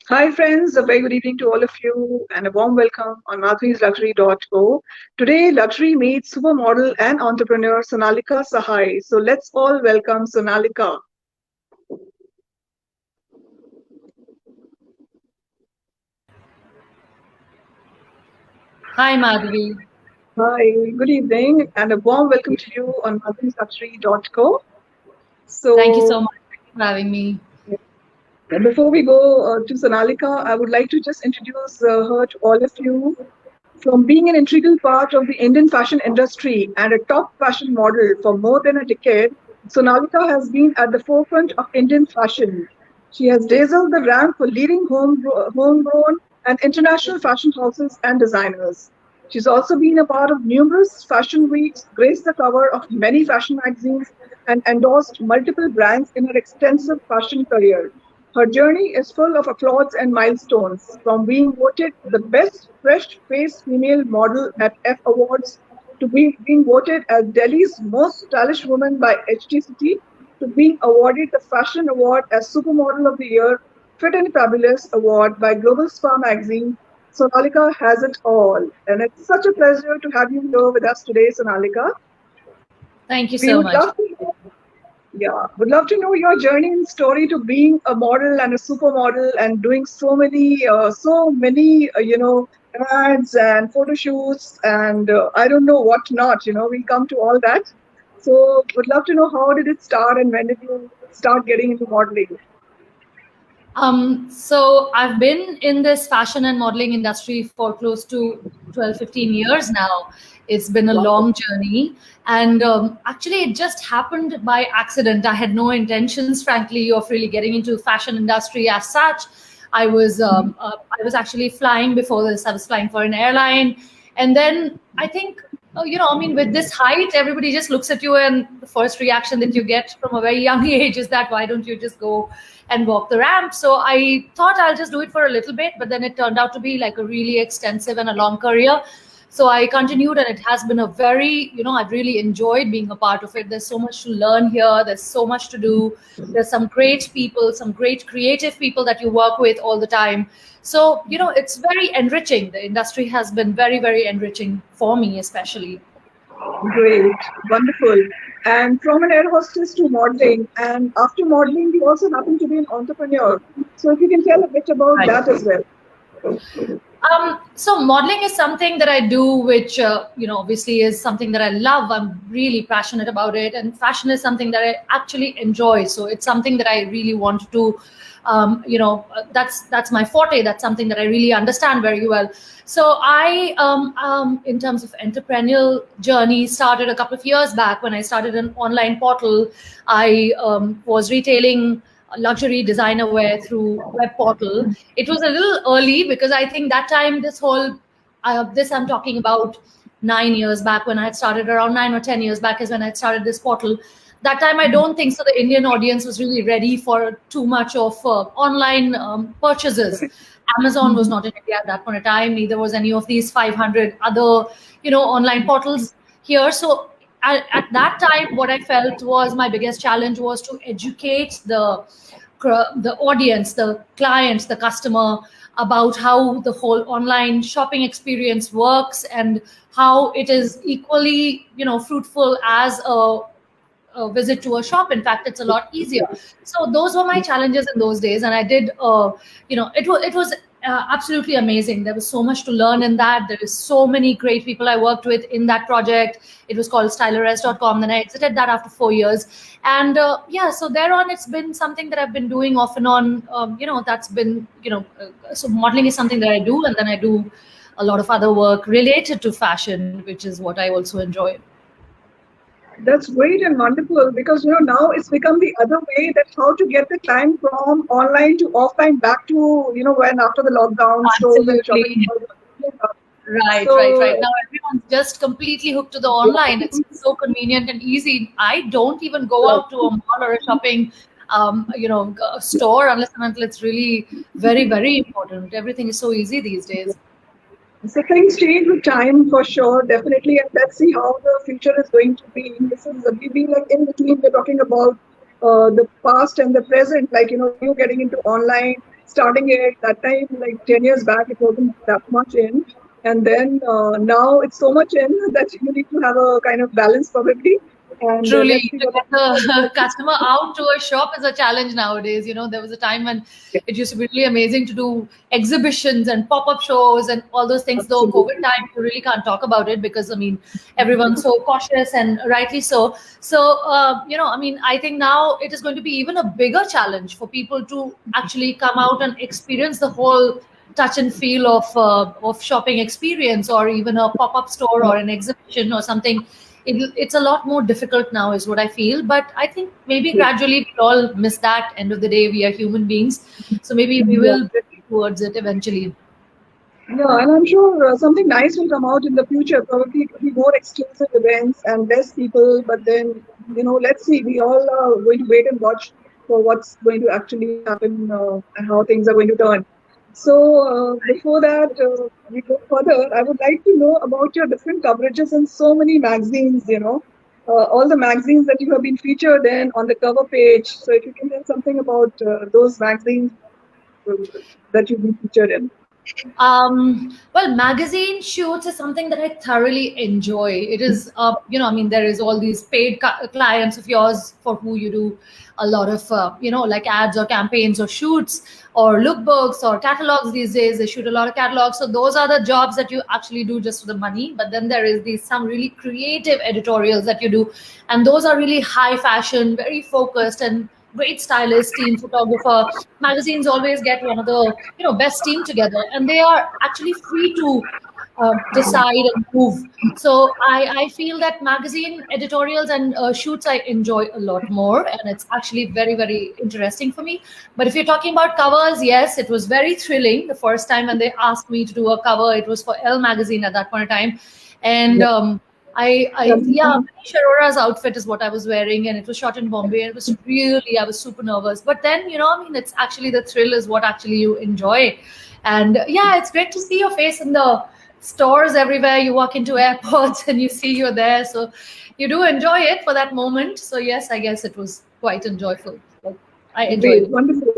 Hi, friends. A very good evening to all of you and a warm welcome on madhurisluxury.co. Today, luxury meets supermodel and entrepreneur Sonalika Sahay. So let's all welcome Sonalika. Hi, Madhuri. Hi, good evening and a warm welcome to you on madhurisluxury.co. Thank you so So much for having me. before we go to Sonalika, I would like to just introduce her to all of you. From being an integral part of the Indian fashion industry and a top fashion model for more than a decade, Sonalika has been at the forefront of Indian fashion. She has dazzled the rank for leading homegrown and international fashion houses and designers. She's also been a part of numerous fashion weeks, graced the cover of many fashion magazines, and endorsed multiple brands in her extensive fashion career. Her journey is full of applause and milestones, from being voted the best fresh-faced female model at F Awards to being voted as Delhi's most stylish woman by HTCT to being awarded the Fashion Award as Supermodel of the Year, Fit and Fabulous Award by Global Spa magazine. Sonalika has it all. And it's such a pleasure to have you here with us today, Sonalika. Thank you We so would much. love to Yeah, would love to know your journey and story to being a model and a supermodel and doing so many ads and photo shoots and I don't know what not. We'll come to all that. So, would love to know how did it start and when did you start getting into modeling? So I've been in this fashion and modeling industry for close to 12, 15 years now. It's been a Wow. long journey. And actually, it just happened by accident. I had no intentions, frankly, of really getting into fashion industry as such. I was actually flying before this. I was flying for an airline, and then I think, I mean, with this height, everybody just looks at you, and the first reaction that you get from a very young age is that why don't you just go and walk the ramp? So I thought I'll just do it for a little bit, but then it turned out to be like a really extensive and a long career. So I continued, and it has been a very, I've really enjoyed being a part of it. There's so much to learn here. There's so much to do. There's some great people, some great creative people that you work with all the time. So, it's very enriching. The industry has been very, very enriching for me, especially. Great, wonderful. And from an air hostess to modeling, and after modeling, you also happen to be an entrepreneur. So, if you can tell a bit about Right. that as well. So modeling is something that I do, which obviously is something that I love. I'm really passionate about it, and fashion is something that I actually enjoy. So it's something that I really want to, that's my forte. That's something that I really understand very well. So in terms of entrepreneurial journey, started a couple of years back when I started an online portal. I was retailing luxury designer wear through web portal. It was a little early because I think that time this I'm talking about 9 years back, when I had started, around 9 or 10 years back is when I had started this portal. That time I don't think so the Indian audience was really ready for too much of online purchases. Amazon was not in India at that point in time. Neither was any of these 500 other, online portals here. So at that time, what I felt was my biggest challenge was to educate the audience, the clients, the customer, about how the whole online shopping experience works, and how it is equally, fruitful as a visit to a shop. In fact, it's a lot easier. So those were my challenges in those days, and I did. It was absolutely amazing. There was so much to learn in that. There is so many great people I worked with in that project. It was called stylers.com. Then I exited that after 4 years, and yeah. So thereon, it's been something that I've been doing off and on. That's been so modeling is something that I do, and then I do a lot of other work related to fashion, which is what I also enjoy. That's great and wonderful because now it's become the other way that how to get the client from online to offline back to when after the lockdown stores and shopping Absolutely. malls. Right, right, right. So Now everyone's just completely hooked to the online. It's so convenient and easy. I don't even go right. out to a mall or a shopping, a store, unless and until it's really very, very important. Everything is so easy these days. So things change with time for sure, definitely, and let's see how the future is going to be. This is we being like in between. We're talking about the past and the present, like you getting into online. starting it that time, like 10 years back, it wasn't that much in. And then now it's so much in that you need to have a kind of balance probably. And Truly, let's see to what get happens. the customer out to a shop is a challenge nowadays. There was a time when Yeah, it used to be really amazing to do exhibitions and pop-up shows and all those things. Though COVID absolutely. time, you really can't talk about it because everyone's so cautious and rightly so. So, I think now it is going to be even a bigger challenge for people to actually come out and experience the whole touch and feel of shopping experience, or even a pop-up store Yeah, or an exhibition or something. It's a lot more difficult now is what I feel, but I think maybe true. gradually we all miss that. End of the day, we are human beings, so maybe we Yeah. will drift towards it eventually. Yeah, and I'm sure something nice will come out in the future. Probably it will be more exclusive events and less people. But then, let's see. We all are going to wait and watch for what's going to actually happen and how things are going to turn. So, before that, we go further. I would like to know about your different coverages in so many magazines. All the magazines that you have been featured in on the cover page. So, if you can tell something about those magazines uh, that you've been featured in. Well, magazine shoots is something that I thoroughly enjoy. It is, there is all these paid clients of yours for who you do a lot of, like ads or campaigns or shoots or lookbooks or catalogs these days. They shoot a lot of catalogs. So those are the jobs that you actually do just for the money. But then there is these some really creative editorials that you do, and those are really high fashion, very focused, and great stylist, team photographer. Magazines always get one of the best team together, and they are actually free to decide and move. So I feel that magazine editorials and shoots I enjoy a lot more, and it's actually very very interesting for me. But if you're talking about covers, yes, it was very thrilling the first time when they asked me to do a cover. It was for Elle magazine at that point in time, and yeah, Manish Arora's outfit is what I was wearing, and it was shot in Bombay. And it was really, I was super nervous. But then, it's actually the thrill is what actually you enjoy. And yeah, it's great to see your face in the stores everywhere. You walk into airports and you see you're there. So you do enjoy it for that moment. So yes, I guess it was quite enjoyable. Like, I enjoyed Great, it. wonderful.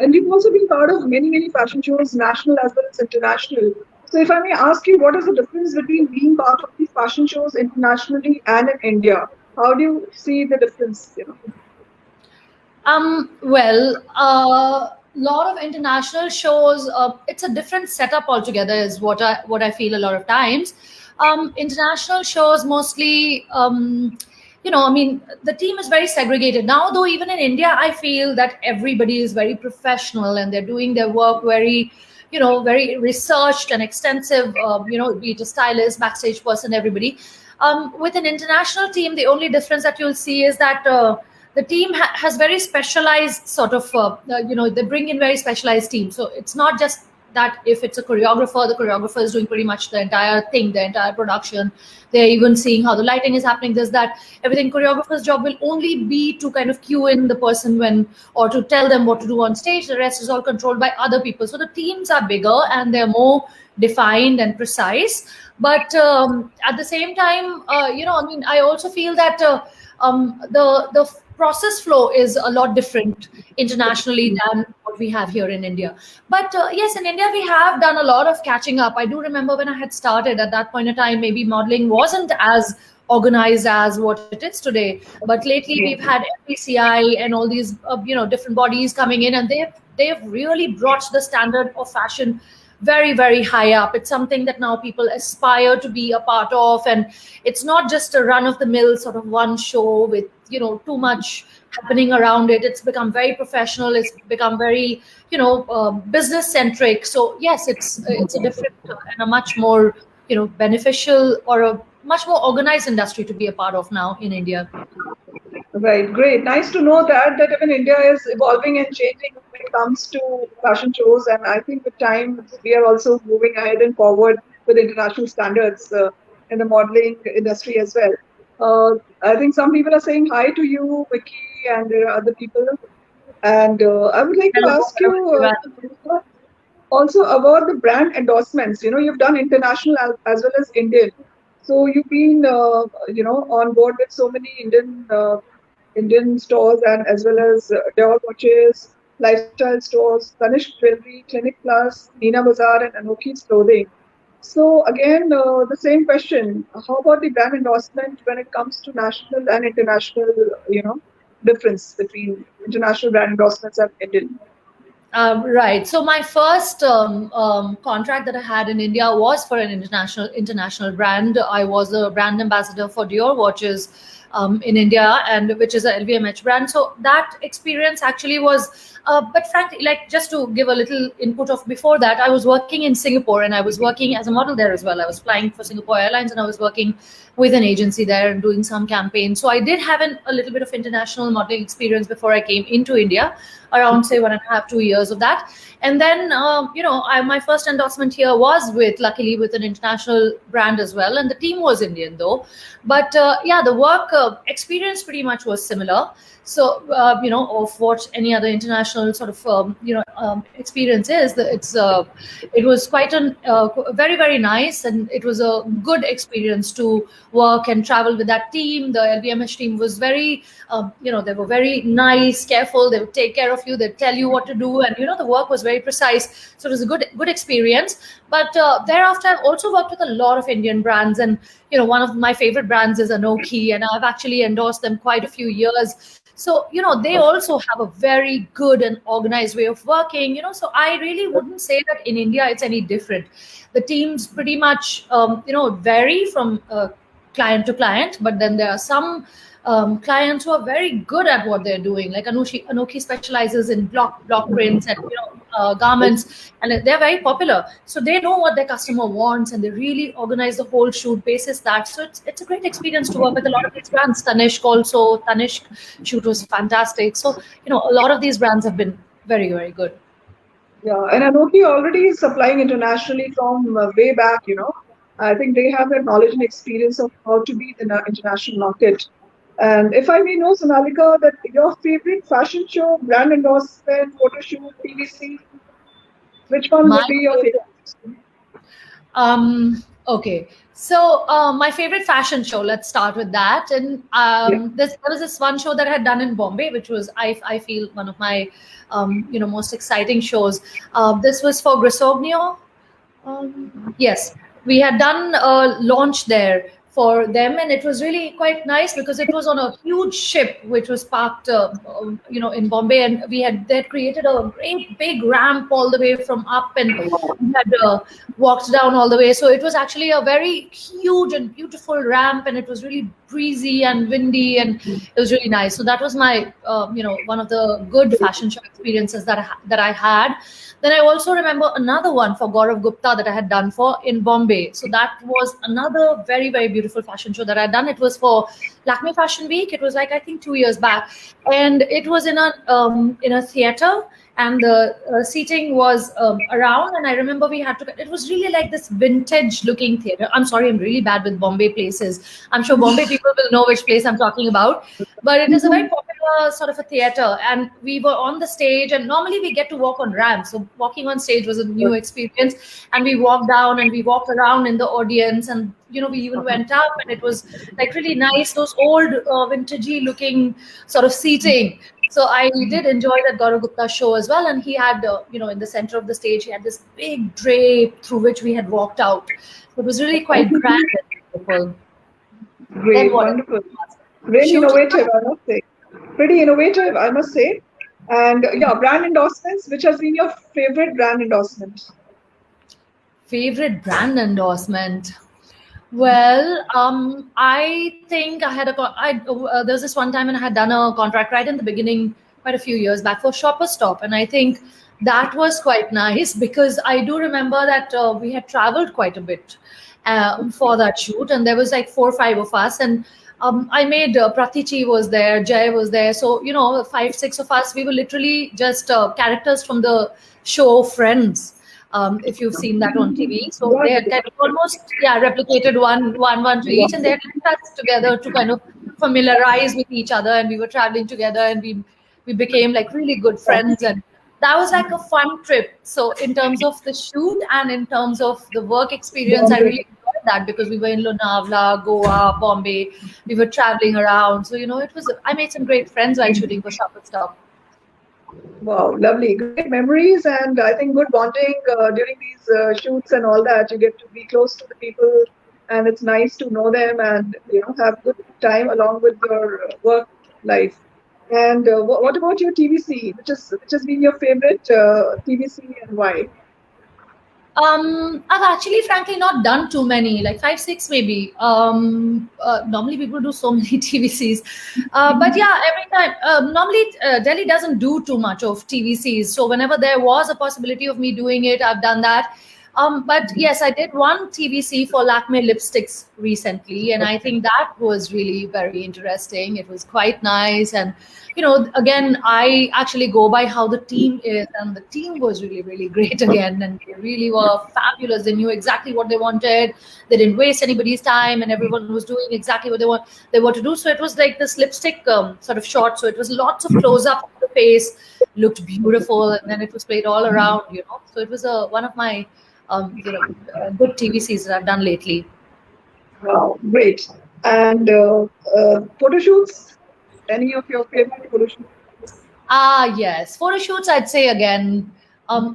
And you've also been part of many, many fashion shows, national as well as international. So, if I may ask you, what is the difference between being part of these fashion shows internationally and in India? How do you see the difference? Well, a lot of international shows. It's a different setup altogether, is what I feel a lot of times. International shows mostly. The team is very segregated now. Though even in India, I feel that everybody is very professional and they're doing their work very, very researched and extensive. Be it a stylist, backstage person, everybody. With an international team, the only difference that you'll see is that the team has very specialized sort of, they bring in very specialized teams. So it's not just that if it's a choreographer, the choreographer is doing pretty much the entire thing, the entire production. They're even seeing how the lighting is happening, this, that, everything. Choreographer's job will only be to kind of cue in the person when, or to tell them what to do on stage. The rest is all controlled by other people. So the teams are bigger and they're more defined and precise. But at the same time, I also feel that the process flow is a lot different internationally than what we have here in India. But yes, in India we have done a lot of catching up. I do remember when I had started at that point in time, maybe modeling wasn't as organized as what it is today. But lately we've had FPCI and all these different bodies coming in, and they've really brought the standard of fashion very very high up. It's something that now people aspire to be a part of, and it's not just a run of the mill sort of one show with too much happening around it. It's become very professional. It's become very business centric. So yes, it's a different and a much more beneficial, or a much more organized industry to be a part of now in India. Right, great. Nice to know that even India is evolving and changing when it comes to fashion shows, and I think with time we are also moving ahead and forward with international standards in the modeling industry as well. I think some people are saying hi to you, Vicky, and there are other people. And I would like to Hello, ask hello you everyone. also about the brand endorsements. You've done international as well as Indian. So you've been, on board with so many Indian stores and as well as Dior watches. lifestyle stores, Tanishq Jewelry, Clinic Plus, Meena Bazaar, and Anokhi's Clothing. So again, the same question: how about the brand endorsement when it comes to national and international, difference between international brand endorsements and Indian? Right. So my first contract that I had in India was for an international brand. I was a brand ambassador for Dior watches in India, and which is a LVMH brand. So that experience actually was, but frankly, like just to give a little input of before that, I was working in Singapore and I was working as a model there as well. I was flying for Singapore Airlines and I was working with an agency there and doing some campaigns. So I did have a little bit of international modeling experience before I came into India, around say 1.5, 2 years of that. And then, my first endorsement here was with, luckily, with an international brand as well. And the team was Indian though. But yeah, the work experience pretty much was similar. So, of what any other international sort of, experience is, it was quite very, very nice. And it was a good experience to work and travel with that team. The LVMH team was very, they were very nice, careful. They would take care of you. They'd tell you what to do. And, the work was very precise. So it was a good experience. But thereafter, I've also worked with a lot of Indian brands. And, one of my favorite brands is Anokhi. And I've actually endorsed them quite a few years. So, they also have a very good and organized way of working, so I really wouldn't say that in India it's any different. The teams pretty much, vary from client to client, but then there are some clients who are very good at what they're doing. Like Anokhi specializes in block prints and garments, and they're very popular. So they know what their customer wants, and they really organize the whole shoot basis that. So it's a great experience to work with a lot of these brands. Tanishq shoot was fantastic. So a lot of these brands have been very, very good. Yeah, and Anoki already is supplying internationally from way back. I think they have that knowledge and experience of how to be in an international market. And if I may know, Sonalika, that your favorite fashion show, brand endorsement, photo shoot, PVC, which one My would be your favorite. favorite? Okay. So my favorite fashion show. Let's start with that. And Yeah. there was this one show that I had done in Bombay, which was I feel one of my most exciting shows. This was for Grisognio. Yes, we had done a launch there for them, and it was really quite nice because it was on a huge ship which was parked, in Bombay, and they had created a great big ramp all the way from up, and we had walked down all the way. So it was actually a very huge and beautiful ramp, and it was really breezy and windy, and it was really nice. So that was my, one of the good fashion show experiences that I had. Then I also remember another one for Gaurav Gupta that I had done for in Bombay. So that was another very, very beautiful fashion show that I had done. It was for Lakme Fashion Week. It was like I think 2 years back, and it was in a theater, and the seating was around. And I remember we had to. It was really like this vintage looking theater. I'm sorry, I'm really bad with Bombay places. I'm sure Bombay people will know which place I'm talking about, but it is a very popular sort of a theater, and we were on the stage, and normally we get to walk on ramps. So walking on stage was a new experience, and we walked down and we walked around in the audience, and we even went up, and it was like really nice, those old vintagey looking sort of seating. So I did enjoy that Gaurav Gupta show as well, and he had, in the center of the stage, he had this big drape through which we had walked out. So it was really quite grand and beautiful. Then Great, what? wonderful. Really Shoot. innovative, I must say. Pretty innovative, I must say. And yeah, brand endorsements, which has been your favorite brand endorsement? Favorite brand endorsement. Well, I think I had there was this one time when I had done a contract right in the beginning, quite a few years back for Shopper Stop, and I think that was quite nice because I do remember that we had traveled quite a bit for that shoot, and there was like 4 or 5 of us, and I made Pratichi was there, Jay was there, so 5, 6 of us, we were literally just characters from the show Friends, if you've seen that on TV. So they had kind of almost, yeah, replicated one to each, and they had left us together to kind of familiarize with each other, and we were traveling together, and we became like really good friends, and that was like a fun trip. So in terms of the shoot and in terms of the work experience, I really enjoyed that because we were in Lonavala, Goa, Bombay, we were traveling around. So it was, I made some great friends while shooting for Shopper Stop. Wow, lovely. Great memories, and I think good bonding during these shoots and all that. You get to be close to the people, and it's nice to know them and have good time along with your work life. And what about your TVC? Which has been your favorite TVC and why? I've actually, frankly, not done too many, like five, six maybe. Normally, people do so many TVCs, but yeah, every time. Normally, Delhi doesn't do too much of TVCs, so whenever there was a possibility of me doing it, I've done that. But yes, I did one TVC for Lakme lipsticks recently, and I think that was really very interesting. It was quite nice, and again, I actually go by how the team is, and the team was really, really great again, and they really were fabulous. They knew exactly what they wanted. They didn't waste anybody's time, and everyone was doing exactly what they were to do. So it was like this lipstick sort of shot. So it was lots of close up of the face, looked beautiful, and then it was played all around. So it was one of my good TVCs that I've done lately. Wow, great. And photo shoots? Any of your favorite photo shoots? Ah, yes. Photo shoots, I'd say again.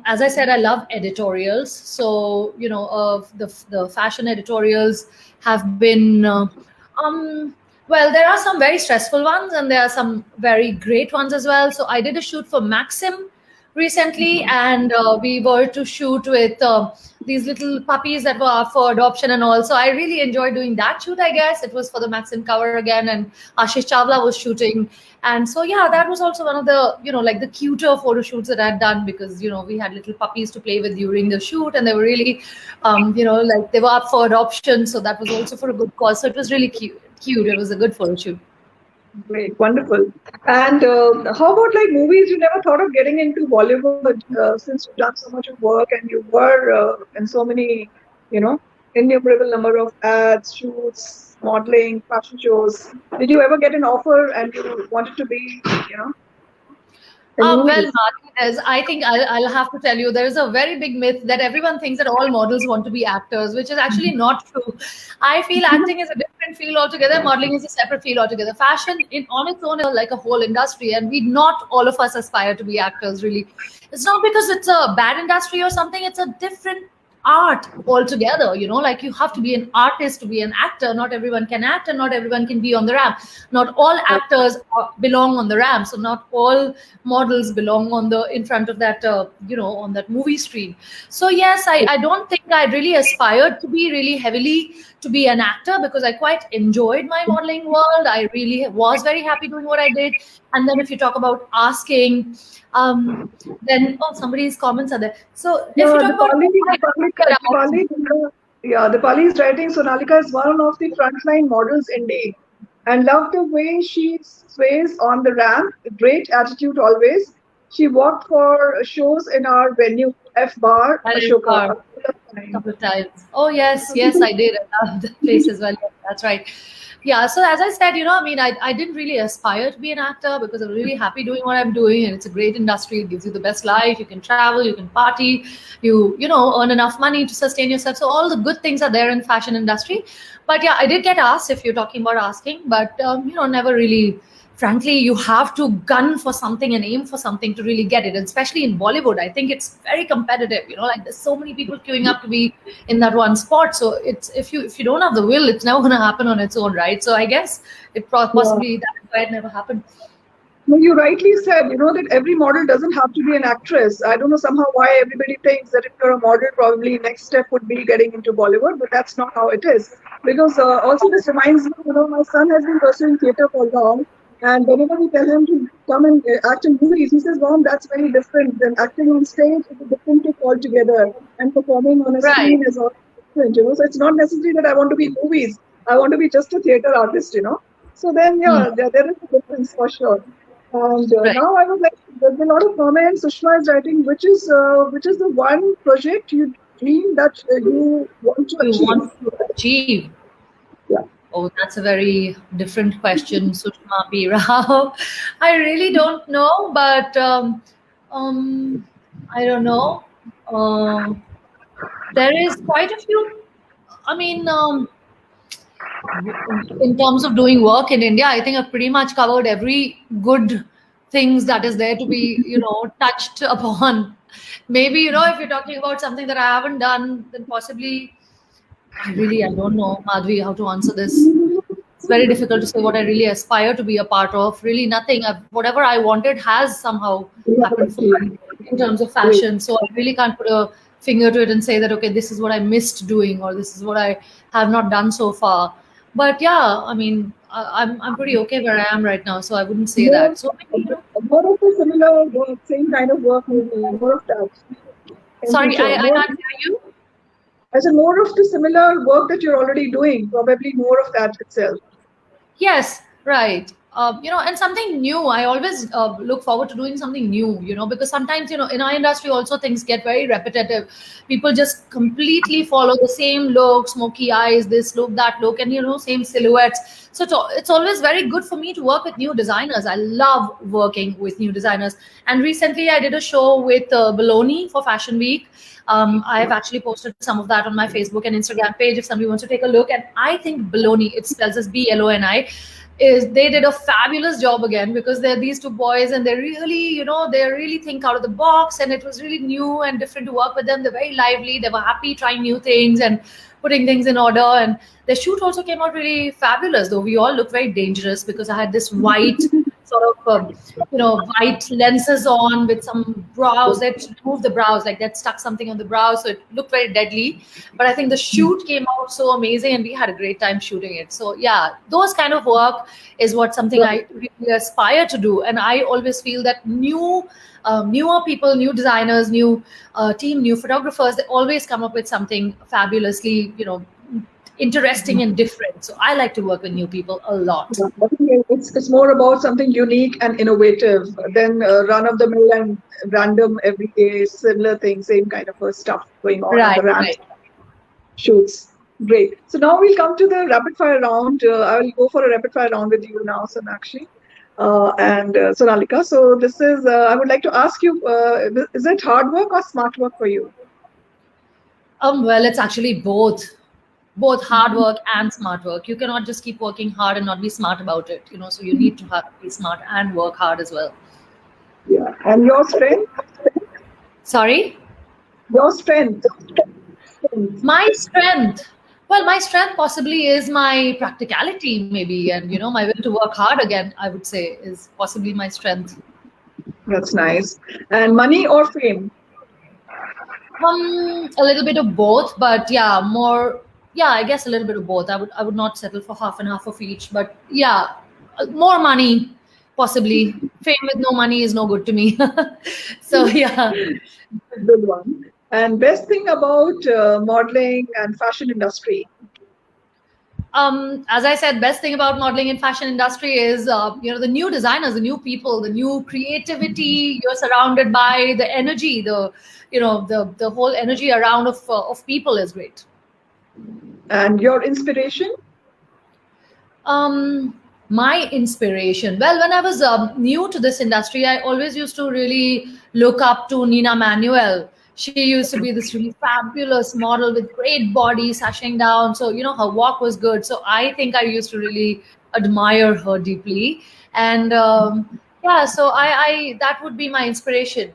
As I said, I love editorials. So, the fashion editorials have been, well, there are some very stressful ones and there are some very great ones as well. So, I did a shoot for Maxim recently, and we were to shoot with these little puppies that were up for adoption and all. So I really enjoyed doing that shoot. I guess it was for the Maxim cover again, and Ashish Chawla was shooting. And so yeah, that was also one of the like the cuter photo shoots that I'd done, because we had little puppies to play with during the shoot, and they were really like they were up for adoption. So that was also for a good cause. So it was really cute. Cute. It was a good photo shoot. Great, wonderful. And how about like movies? You never thought of getting into Bollywood since you've done so much of work and you were in so many, you know, innumerable number of ads, shoots, modeling, fashion shows. Did you ever get an offer and you wanted to be, in Well, movies? Marty, I think I'll have to tell you, there is a very big myth that everyone thinks that all models want to be actors, which is actually not true. I feel acting is a different field altogether. Modeling is a separate field altogether. Fashion, on its own, is like a whole industry, and we not all of us aspire to be actors. Really, it's not because it's a bad industry or something. It's a different art altogether. Like you have to be an artist to be an actor. Not everyone can act, and not everyone can be on the ramp. Not all actors belong on the ramp, so not all models belong on the in front of that on that movie screen. So yes, I don't think I really aspired to be really heavily to be an actor, because I quite enjoyed my modeling world. I really was very happy doing what I did. And then if you talk about asking, then somebody's comments are there. So if you Yeah, talk about The Pali is writing Sonalika is one of the frontline models indeed. And love the way she sways on the ramp. Great attitude always. She walked for shows in our venue, F Bar, that is Ashoka. a couple of times. Oh yes, yes, I did. I love the place as well. Yes, that's right. Yeah. So as I said, I didn't really aspire to be an actor, because I'm really happy doing what I'm doing, and it's a great industry. It gives you the best life. You can travel, you can party, you earn enough money to sustain yourself. So all the good things are there in fashion industry. But yeah, I did get asked, if you're talking about asking, but never really. Frankly, you have to gun for something and aim for something to really get it. And especially in Bollywood, I think it's very competitive. Like there's so many people queuing up to be in that one spot. So it's if you don't have the will, it's never going to happen on its own, right? So I guess Yeah. possibly that's why it never happened. No, you rightly said, that every model doesn't have to be an actress. I don't know somehow why everybody thinks that if you're a model, probably next step would be getting into Bollywood, but that's not how it is. Because also this reminds me, my son has been pursuing theatre for long, and whenever we tell him to come and act in movies, he says, "Mom, that's very different. Then acting on stage is a different thing altogether, and performing on a Right, screen is all different." So it's not necessary that I want to be in movies. I want to be just a theatre artist. So then, hmm, yeah, there is a difference for sure. And right. now I would like, there's a lot of comments. Sushma is writing, which is the one project you dream that you want to You achieve? want to achieve. Yeah. Oh, that's a very different question, Sushma P. Rao. I really don't know, but um, I don't know. Um, there is quite a few. I mean, in terms of doing work in India, I think I've pretty much covered every good things that is there to be, touched upon. Maybe, if you're talking about something that I haven't done, then possibly I don't know, Madhvi, how to answer this. It's very difficult to say what I really aspire to be a part of. Really, nothing. Whatever I wanted has somehow You have happened for me achieved. in terms of Great. fashion. So I really can't put a finger to it and say that, okay, this is what I missed doing or this is what I have not done so far. But yeah, I mean, I'm pretty okay where I am right now. So I wouldn't say More, that. So maybe, more of a similar work, same kind of work, maybe more of that in sorry, future. I More, can't hear you. as a more of the similar work that you're already doing, probably more of that itself. Yes, right. And something new. I always look forward to doing something new, because sometimes, in our industry also things get very repetitive. People just completely follow the same look, smoky eyes, this look, that look, and, same silhouettes. So it's always very good for me to work with new designers. I love working with new designers. And recently I did a show with Bologna for Fashion Week. I have actually posted some of that on my Facebook and Instagram page if somebody wants to take a look. And I think Bologna, it spells as Bloni, is they did a fabulous job again because they're these two boys and they really, they really think out of the box, and it was really new and different to work with them. They're very lively. They were happy trying new things and putting things in order. And the shoot also came out really fabulous, though we all looked very dangerous because I had this white sort of white lenses on with some brows that removed the brows, like that stuck something on the brows, so it looked very deadly. But I think the shoot came out so amazing and we had a great time shooting it. So yeah, those kind of work is what something I really aspire to do. And I always feel that newer people, new designers, new team, new photographers, they always come up with something fabulously interesting and different. So I like to work with new people a lot. Yeah, I think it's more about something unique and innovative than run of the mill and random everyday similar thing, same kind of stuff going on the Right, rant right. shoots. Great. So now we'll come to the rapid fire round. I will go for a rapid fire round with you now, Sonakshi and Sonalika. So this is, I would like to ask you, is it hard work or smart work for you? Well, it's actually both hard work and smart work. You cannot just keep working hard and not be smart about it. So you need to be smart and work hard as well. Yeah. And your strength? Sorry? Your strength. Strength. My strength. Well, my strength possibly is my practicality, maybe, and my will to work hard again, I would say, is possibly my strength. That's nice. And money or fame? A little bit of both, but yeah, more. Yeah, I guess a little bit of both. I would not settle for half and half of each, but yeah, more money, possibly. Fame with no money is no good to me. So yeah. Good one. And best thing about modeling and fashion industry? As I said, best thing about modeling and fashion industry is the new designers, the new people, the new creativity you're surrounded by, the energy, the whole energy around of people is great. And your inspiration? My inspiration. Well, when I was new to this industry, I always used to really look up to Nina Manuel. She used to be this really fabulous model with great body, sashing down. So, her walk was good. So I think I used to really admire her deeply. And yeah, so I that would be my inspiration.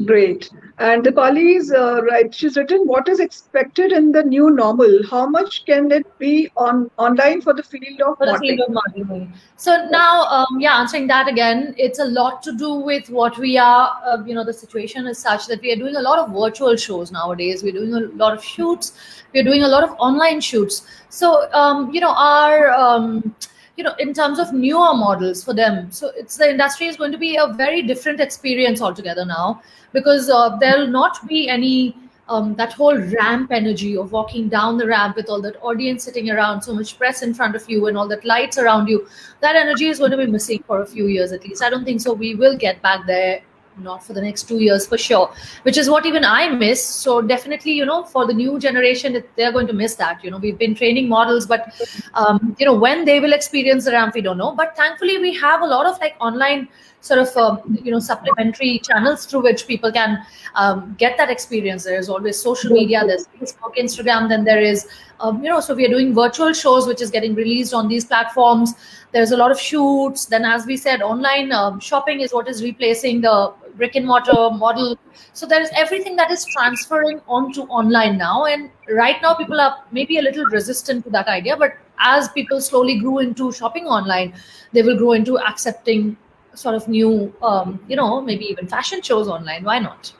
Great. And Dipali's right. She's written what is expected in the new normal. How much can it be online for the field of For the field modeling? of modeling. So now, yeah, answering that again, it's a lot to do with what we are. The situation is such that we are doing a lot of virtual shows nowadays. We're doing a lot of shoots. We're doing a lot of online shoots. So, in terms of newer models for them, so it's the industry is going to be a very different experience altogether now because there'll not be any that whole ramp energy of walking down the ramp with all that audience sitting around, so much press in front of you, and all that lights around you. That energy is going to be missing for a few years at least. I don't think so. We will get back there, not for the next 2 years for sure, which is what even I miss. So definitely, for the new generation, they're going to miss that. We've been training models, but when they will experience the ramp, we don't know. But thankfully, we have a lot of like online sort of supplementary channels through which people can get that experience. There is always social media, there's Facebook, Instagram, then there is so we are doing virtual shows which is getting released on these platforms. There's a lot of shoots. Then, as we said, online shopping is what is replacing the brick and mortar model. So there is everything that is transferring onto online now. And right now, people are maybe a little resistant to that idea. But as people slowly grew into shopping online, they will grow into accepting sort of new, maybe even fashion shows online. Why not?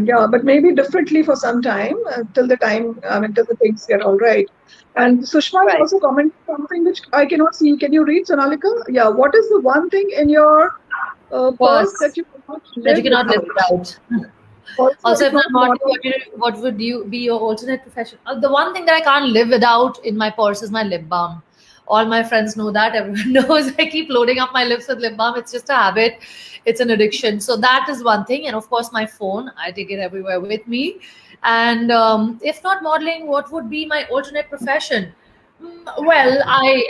Yeah, but maybe differently for some time till the time, I mean, till the things get all right. And Sushma, you Right. also commented something which I cannot see. Can you read, Sonalika? Yeah, what is the one thing in your purse that Purse you cannot that you live cannot live without? without. Also, Also, it's if not not modeling, model. what would you be your alternate profession? The one thing that I can't live without in my purse is my lip balm. All my friends know that. Everyone knows I keep loading up my lips with lip balm. It's just a habit. It's an addiction. So that is one thing. And of course, my phone. I take it everywhere with me. And if not modeling, what would be my alternate profession? Well,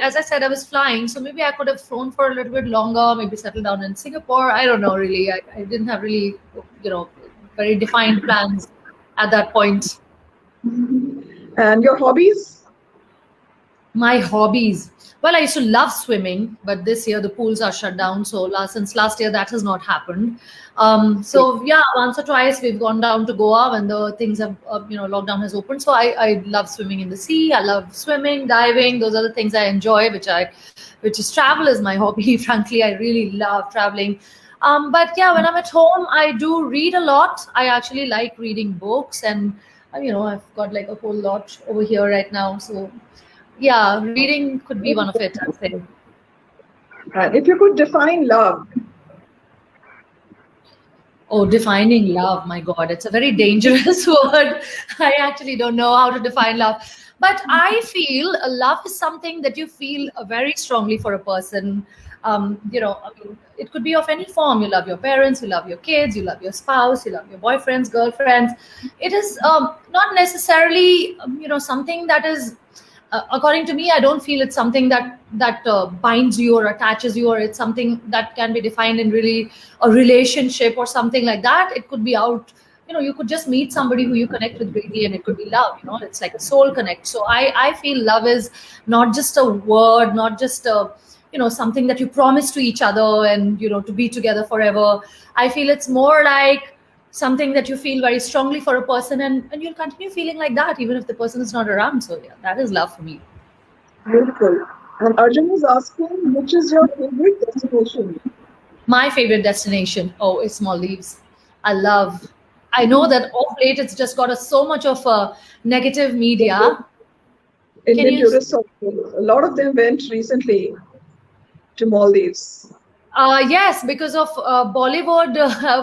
as I said, I was flying, so maybe I could have flown for a little bit longer, maybe settle down in Singapore. I don't know, really. I didn't have really, you know, very defined plans at that point. And your hobbies? My hobbies. Well, I used to love swimming, but this year the pools are shut down. So since last year that has not happened. So yeah, once or twice we've gone down to Goa when the things have, lockdown has opened. So I love swimming in the sea. I love swimming, diving. Those are the things I enjoy, which is travel is my hobby. Frankly, I really love traveling. But yeah, when I'm at home, I do read a lot. I actually like reading books, and I've got like a whole lot over here right now. So yeah, reading could be one of it, I'd say. And if you could define love, Oh, defining love, my God, it's a very dangerous word. I actually don't know how to define love. But I feel love is something that you feel very strongly for a person. I mean, it could be of any form. You love your parents, you love your kids, you love your spouse, you love your boyfriends, girlfriends. It is not necessarily, something that is according to me, I don't feel it's something that binds you or attaches you, or it's something that can be defined in really a relationship or something like that. It could be out. You could just meet somebody who you connect with greatly, and it could be love. It's like a soul connect. So I feel love is not just a word, not just a something that you promise to each other and to be together forever. I feel it's more like something that you feel very strongly for a person, and you'll continue feeling like that even if the person is not around. So yeah, that is love for me. beautiful. And Arjun is asking, which is your favorite destination? My favorite destination, oh, is Maldives. I know that of late it's just got so much of negative media. Can Indian you tourists, a lot of them went recently to Maldives. Yes, because of Bollywood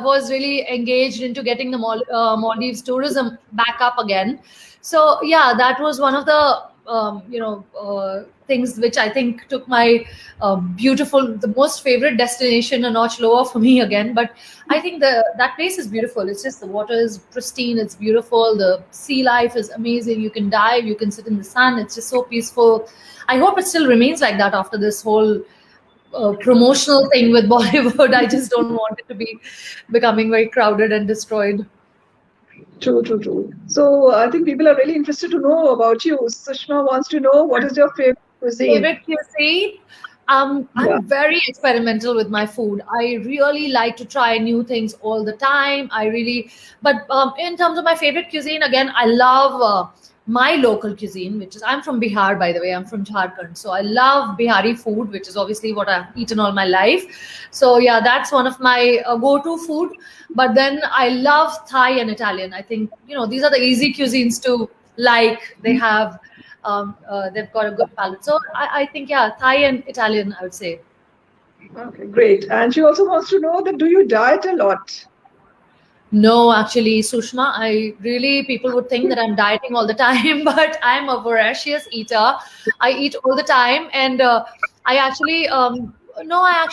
was really engaged into getting the Maldives tourism back up again. So yeah, that was one of the things which I think took my the most favorite destination a notch lower for me again. But I think that place is beautiful. It's just the water is pristine. It's beautiful. The sea life is amazing. You can dive. You can sit in the sun. It's just so peaceful. I hope it still remains like that after this whole promotional thing with Bollywood. I just don't want it to be becoming very crowded and destroyed. True, true, true. So I think people are really interested to know about you. Sushma wants to know what is your favorite cuisine? Favorite cuisine? Yeah. I'm very experimental with my food. I really like to try new things all the time. But in terms of my favorite cuisine, again, I love my local cuisine, which is, I'm from Bihar, by the way. I'm from Jharkhand. So I love Bihari food, which is obviously what I've eaten all my life. So yeah, that's one of my go-to food. But then I love Thai and Italian. I think, these are the easy cuisines to like. They've got a good palate. So I think, yeah, Thai and Italian, I would say. Okay, great. And she also wants to know that do you diet a lot? No, actually, Sushma, people would think that I'm dieting all the time, but I'm a voracious eater. I eat all the time. And I actually, no, I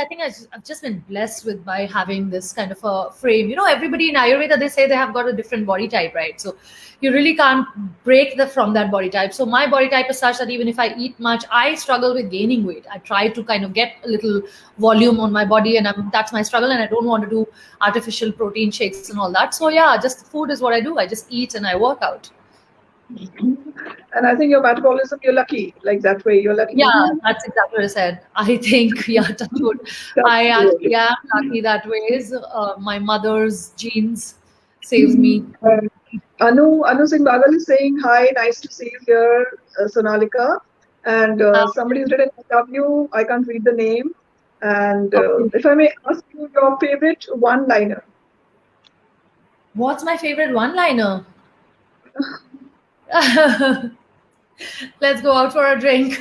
think I've just been blessed with by having this kind of a frame. Everybody in Ayurveda, they say they have got a different body type, right? So you really can't break from that body type. So my body type is such that even if I eat much, I struggle with gaining weight. I try to kind of get a little volume on my body, and that's my struggle. And I don't want to do artificial protein shakes and all that. So yeah, just food is what I do. I just eat and I work out. And I think your metabolism, you're lucky. Like that way, you're lucky to Yeah, be. that's exactly what I said. I think, yeah, touch wood. That's I good. actually am lucky that ways. My mother's genes saves me. And Anu Singh Bagal is saying hi, nice to see you here, Sonalika. And somebody's written W. I can't read the name. And Okay. if I may ask you your favorite one-liner. What's my favorite one-liner? Let's go out for a drink.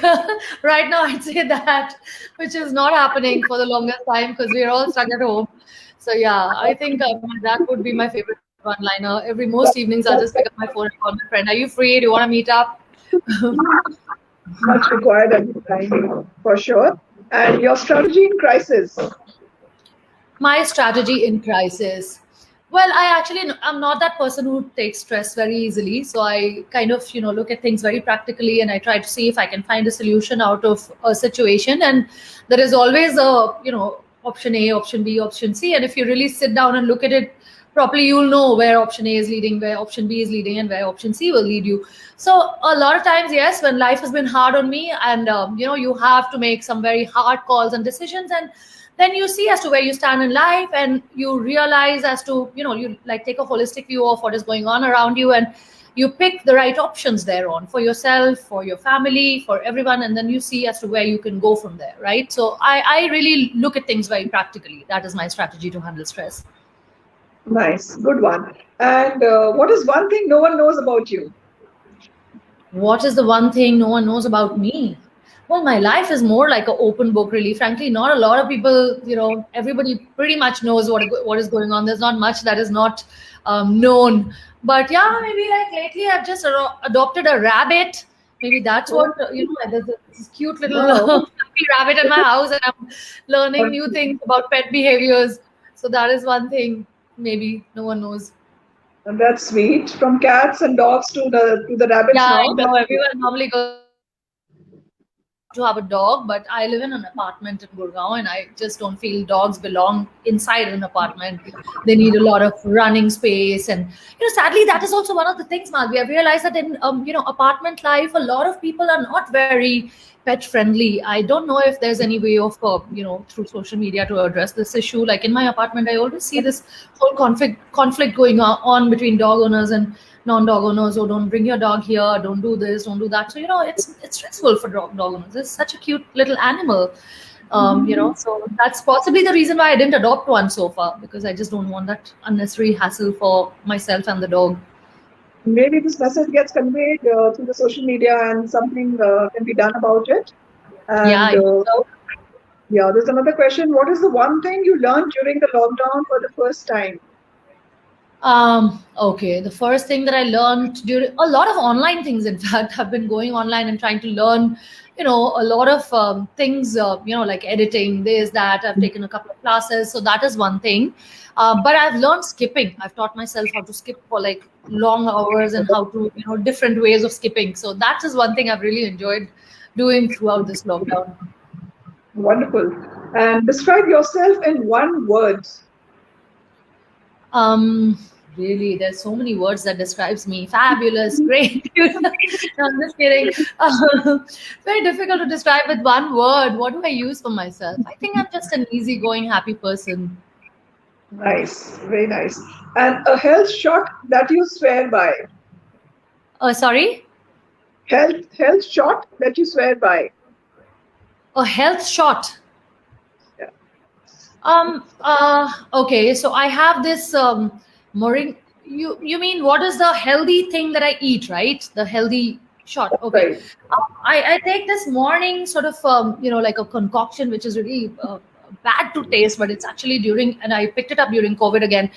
Right now, I'd say that, which is not happening for the longest time because we're all stuck at home. So yeah, I think that would be my favorite one-liner. Every most evenings, I'll just pick up my phone and call my friend. Are you free? Do you want to meet up? Much required at this time, for sure. And your strategy in crisis. My strategy in crisis. Well, I'm not that person who takes stress very easily. So I kind of, look at things very practically and I try to see if I can find a solution out of a situation. And there is always option A, option B, option C. And if you really sit down and look at it properly, you'll know where option A is leading, where option B is leading, and where option C will lead you. So a lot of times, yes, when life has been hard on me, and you have to make some very hard calls and decisions, and then you see as to where you stand in life, and you realize as to you like take a holistic view of what is going on around you, and you pick the right options thereon for yourself, for your family, for everyone, and then you see as to where you can go from there, right? So I really look at things very practically. That is my strategy to handle stress. Nice, good one. And what is one thing no one knows about you? What is the one thing no one knows about me? Well, my life is more like an open book, really. Frankly, not a lot of people, everybody pretty much knows what is going on. There's not much that is not known. But yeah, maybe like lately I've just adopted a rabbit. Maybe that's Oh, what, there's this cute little wow. fluffy rabbit in my house, and I'm learning new things about pet behaviors. So that is one thing maybe no one knows. And that's sweet. From cats and dogs to the rabbits Yeah, I now. That's know. Everyone normally goes to have a dog, but I live in an apartment in Gurgaon, and I just don't feel dogs belong inside an apartment. They need a lot of running space, and sadly, that is also one of the things, Mark. We have realized that in apartment life, a lot of people are not very pet friendly. I don't know if there's any way of through social media to address this issue. Like in my apartment, I always see this whole conflict going on between dog owners and non-dog owners. Oh, don't bring your dog here, don't do this, don't do that. So it's stressful for dog owners. It's such a cute little animal. So that's possibly the reason why I didn't adopt one so far, because I just don't want that unnecessary hassle for myself and the dog. maybe this message gets conveyed through the social media and something can be done about it. Yeah, And I hope so. yeah, there's another question. What is the one thing you learned during the lockdown for the first time? Okay, the first thing that I learned during a lot of online things, in fact, I've been going online and trying to learn, a lot of things, like editing, this, that. I've taken a couple of classes, so that is one thing. But I've learned skipping. I've taught myself how to skip for like long hours and how to, different ways of skipping. So that is one thing I've really enjoyed doing throughout this lockdown. Wonderful. And describe yourself in one word. Um, Really, there's so many words that describes me. Fabulous, great. No, I'm just kidding. It's very difficult to describe with one word. What do I use for myself? I think I'm just an easygoing, happy person. Nice, very nice. And a health shot that you swear by. Sorry, Health shot that you swear by. a health shot. Yeah. Okay, so I have this moring. You mean what is the healthy thing that I eat, right? The healthy shot. That's Okay, right. I take this morning sort of like a concoction which is really bad to taste, but it's actually during, and I picked it up during COVID again,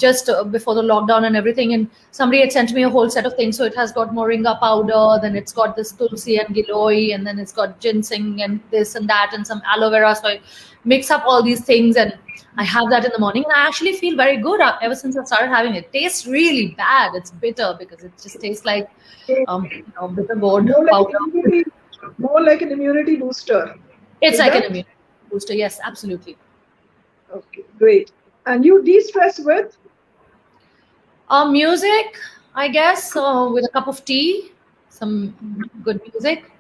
just before the lockdown and everything. And somebody had sent me a whole set of things. So it has got moringa powder, then it's got this tulsi and giloy, and then it's got ginseng and this and that, and some aloe vera. So I mix up all these things and I have that in the morning, and I actually feel very good ever since I started having it. Tastes really bad. It's bitter because it just tastes like bitter gourd More like an powder. immunity, more like an immunity booster. It's Is like an that? immunity booster. Yes, absolutely. Okay, great. And you de-stress with? Music. I guess with a cup of tea, some good music.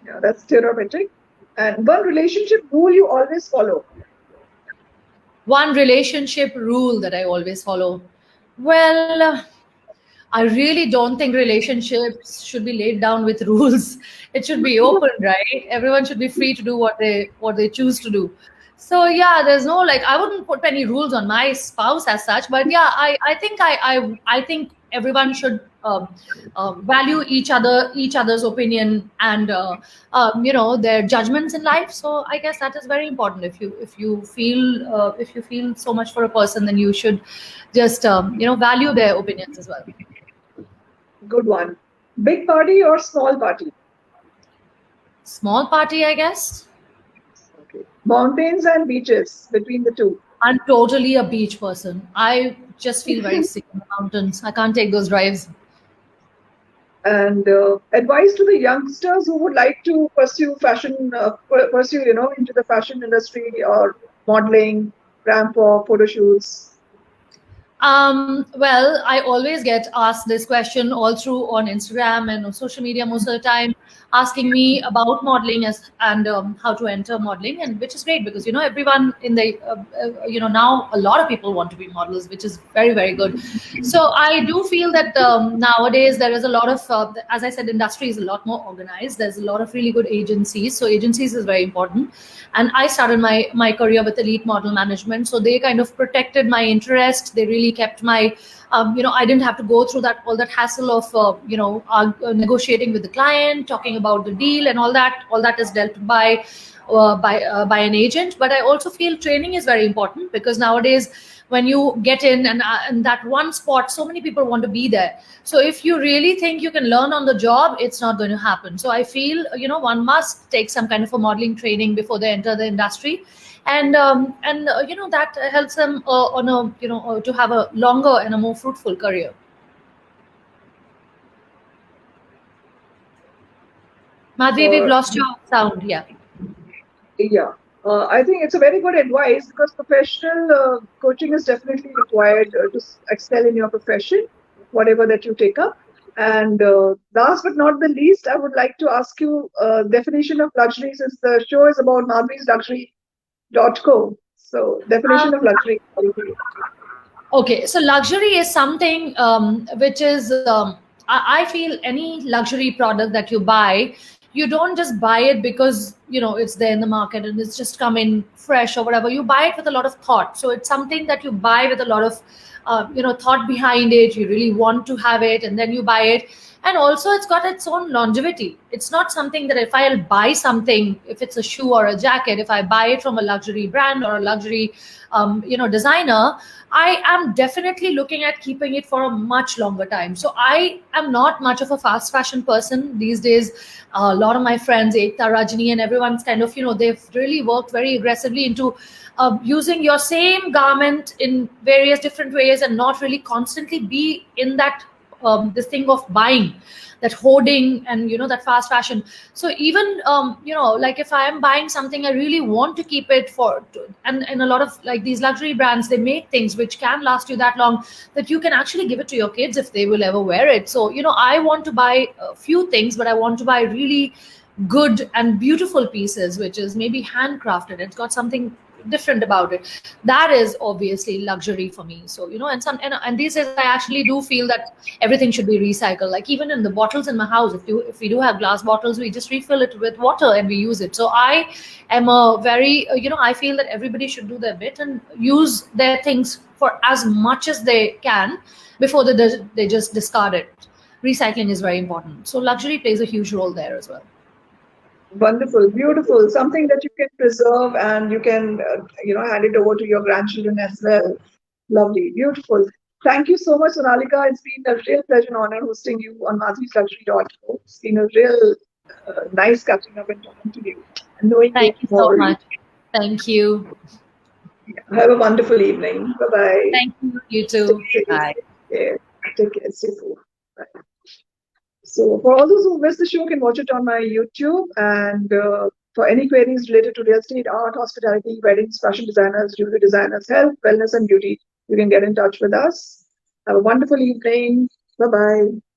Yeah, that's therapeutic. And one relationship rule you always follow. One relationship rule that I always follow. Well, I really don't think relationships should be laid down with rules. It should be open, right? Everyone should be free to do what they choose to do. So yeah, there's no like I wouldn't put any rules on my spouse as such, but yeah, I think everyone should value each other's opinion and their judgments in life. So I guess that is very important. If you feel so much for a person, then you should just value their opinions as well. Good one. Big party or small party? Small party, I guess. Okay. Mountains and beaches between the two. I'm totally a beach person. I just feel very sick in the mountains. I can't take those drives. And advice to the youngsters who would like to pursue fashion, pursue, into the fashion industry or modeling, ramp or photo shoots. Well, I always get asked this question all through on Instagram and on social media most of the time, asking me about modeling and how to enter modeling, and which is great because everyone in the now a lot of people want to be models, which is very very good. So I do feel that nowadays there is a lot of, as I said, industry is a lot more organized. There's a lot of really good agencies, so agencies is very important. And I started my career with Elite Model Management, so they kind of protected my interest. They really kept my I didn't have to go through that all that hassle of negotiating with the client, talking about the deal, and all that is dealt by an agent. But I also feel training is very important because nowadays when you get in that one spot, so many people want to be there. So if you really think you can learn on the job, it's not going to happen. So I feel one must take some kind of a modeling training before they enter the industry, and that helps them on a to have a longer and a more fruitful career. Madhvi, we've For lost your sound. Yeah. Yeah, I think it's a very good advice because professional coaching is definitely required to excel in your profession, whatever that you take up. And last but not the least, I would like to ask you definition of luxury since the show is about madhvisluxury.co. So definition of luxury. Okay, so luxury is something which is, I feel any luxury product that you buy, you don't just buy it because it's there in the market and it's just come in fresh or whatever. You buy it with a lot of thought. So it's something that you buy with a lot of thought behind it. You really want to have it, and then you buy it. And also, it's got its own longevity. It's not something that if I'll buy something, if it's a shoe or a jacket, if I buy it from a luxury brand or a luxury designer, I am definitely looking at keeping it for a much longer time. So I am not much of a fast fashion person these days. A lot of my friends, Ekta, Rajini, and everyone's kind of, they've really worked very aggressively into using your same garment in various different ways and not really constantly be in that this thing of buying, that hoarding, and that fast fashion. So even like if I am buying something, I really want to keep it and a lot of like these luxury brands, they make things which can last you that long, that you can actually give it to your kids if they will ever wear it. So I want to buy a few things, but I want to buy really good and beautiful pieces, which is maybe handcrafted. It's got something different about it. That is obviously luxury for me. So and these days I actually do feel that everything should be recycled. Like even in the bottles in my house, if we do have glass bottles, we just refill it with water and we use it. So I am a very I feel that everybody should do their bit and use their things for as much as they can before they just discard it. Recycling is very important. So luxury plays a huge role there as well. Wonderful, beautiful, something that you can preserve and you can, hand it over to your grandchildren as well. Lovely, beautiful. Thank you so much, Sonalika. It's been a real pleasure and honor hosting you on madhvisluxury.co. It's been a real nice catching up and talking to you and knowing you Thank you so more. much. Thank you. Have a wonderful evening. Bye bye. Thank you. You too. Take Bye. care. Take care. Stay safe. Bye. So for all those who missed the show, can watch it on my YouTube. And for any queries related to real estate, art, hospitality, weddings, fashion designers, jewelry designers, health, wellness, and beauty, you can get in touch with us. Have a wonderful evening. Bye bye.